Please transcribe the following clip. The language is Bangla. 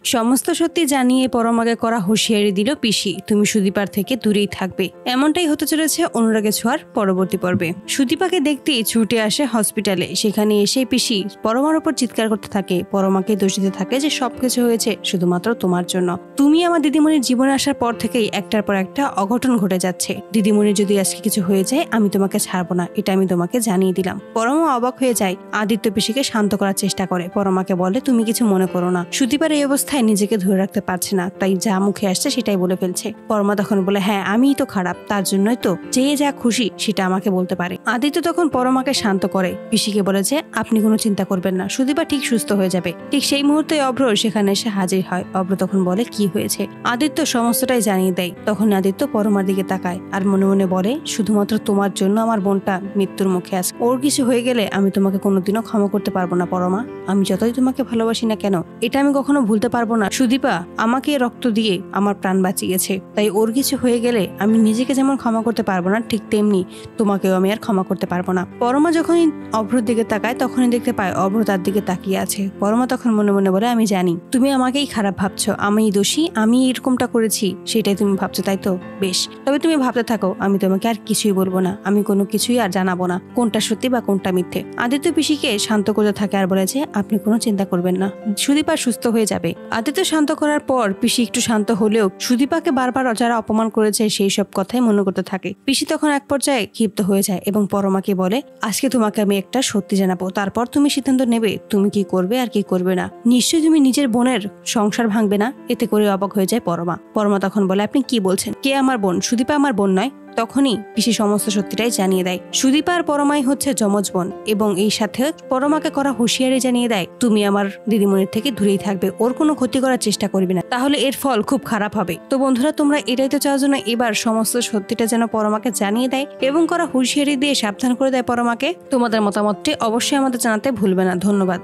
সমস্ত সত্যি জানিয়ে পরমাকে করা হুঁশিয়ারি দিল পিসি, তুমি সুদীপার থেকে দূরেই থাকবে। এমনটাই হতে চলেছে অনুরাগে ছোঁয়ার পরবর্তী পর্বে। সুদীপাকে দেখতেই ছুটে আসে হসপিটালে। সেখানে এসে পিসি পরমার উপর চিৎকার করতে থাকে, পরমাকে দোষ দিতে থাকে যে সবকিছু হয়েছে শুধুমাত্র তোমার জন্য। তুমি আমার দিদিমণির জীবনে আসার পর থেকেই একটার পর একটা অঘটন ঘটে যাচ্ছে। দিদিমণির যদি আজকে কিছু হয়ে যায় আমি তোমাকে ছাড়বো না, এটা আমি তোমাকে জানিয়ে দিলাম। পরমা অবাক হয়ে যায়। আদিত্য পিসিকে শান্ত করার চেষ্টা করে। পরমাকে বলে তুমি কিছু মনে করো না। সুদীপার এই অবস্থায় নিজেকে ধরে রাখতে পারছে না, তাই যা মুখে আসছে সেটাই বলে ফেলছে। পরমা তখন বলে হ্যাঁ আমিই তো খারাপ, তার জন্যই তো যে যা খুশি সেটা আমাকে বলতে পারে। আদিত্য তখন পরমাকে শান্ত করে, পিসিকে বলে যে আপনি কোনো চিন্তা করবেন না, সুদীপা ঠিক সুস্থ হয়ে যাবে। ঠিক সেই মুহূর্তে অভ্র সেখানে এসে হাজির হয়। অভ্র তখন বলে কি হয়েছে। আদিত্য সমস্তটাই জানিয়ে দেয়। তখন আদিত্য পরমার দিকে তাকায় আর মনে মনে বলে শুধুমাত্র তোমার জন্য আমার বোনটা মৃত্যুর মুখে আছে। ওর কিছু হয়ে গেলে আমি তোমাকে কোনোদিনও ক্ষমা করতে পারবো না পরমা। আমি যতই তোমাকে ভালোবাসি না কেন এটা আমি কখনো ভুলতে পারবো না। সুদীপা আমাকে রক্ত দিয়ে আমার প্রাণ বাঁচিয়েছে, তাই ওর কিছু হয়ে গেলে আমি নিজেকে যেমন ক্ষমা করতে পারবো না ঠিক তেমনি তোমাকেও আমি আর ক্ষমা করতে পারবো না। পরমা যখনই অভ্রর দিকে তাকায় তখনই দেখতে পায় অভ্র তার দিকে তাকিয়ে আছে। পরমা তখন মনে মনে বলে আমি জানি তুমি আমাকেই খারাপ ভাবছো, আমি দোষী, আমি এরকমটা করেছি সেটাই তুমি ভাবছো, তাই তো? বেশ, তবে তুমি ভাবতে থাকো, আমি তোমাকে আর কিছুই বলবো না, আমি কোনো কিছুই আর জানাবো না কোনটা সত্যি বা কোনটা মিথ্যে। আদিত্য পিসিকে শান্ত করতে থাকে আর বলে যে আপনি কোনো চিন্তা করবেন না, সুদীপা সুস্থ হয়ে যাবে। আদিত্য শান্ত করার পর পিসি একটু শান্ত হলেও সুদীপাকে বারবার যারা অপমান করেছে সেই সব কথাই মনে করতে থাকে। পিসি তখন এক পর্যায়ে ক্ষিপ্ত হয়ে যায় এবং পরমাকে বলে আজকে তোমাকে আমি একটা সত্যি জানাবো, তারপর তুমি সিদ্ধান্ত নেবে তুমি কি করবে আর কি করবে না। নিশ্চয়ই তুমি নিজের বোনের সংসার ভাঙবে না। এতে করে অবাক হয়ে যায় পরমা। পরমা তখন বলে আপনি কি বলছেন, কে আমার বোন? সুদীপা আমার বোন নয়। তখনই পিসি সমস্ত সত্যিটাই জানিয়ে দেয়। সুদীপা আর পরমাই হচ্ছে যমজ বোন এবং এই সাথে পরমাকে করা হুঁশিয়ারি জানিয়ে দেয় তুমি আমার দিদিমণির থেকে দূরেই থাকবে, ওর কোনো ক্ষতি করার চেষ্টা করবে না, তাহলে এর ফল খুব খারাপ হবে। তো বন্ধুরা তোমরা এটাই তো চাও জন্য এবার সমস্ত সত্যিটা যেন পরমাকে জানিয়ে দেয় এবং করা হুঁশিয়ারি দিয়ে সাবধান করে দেয় পরমাকে। তোমাদের মতামতটি অবশ্যই আমাদের জানাতে ভুলবে না। ধন্যবাদ।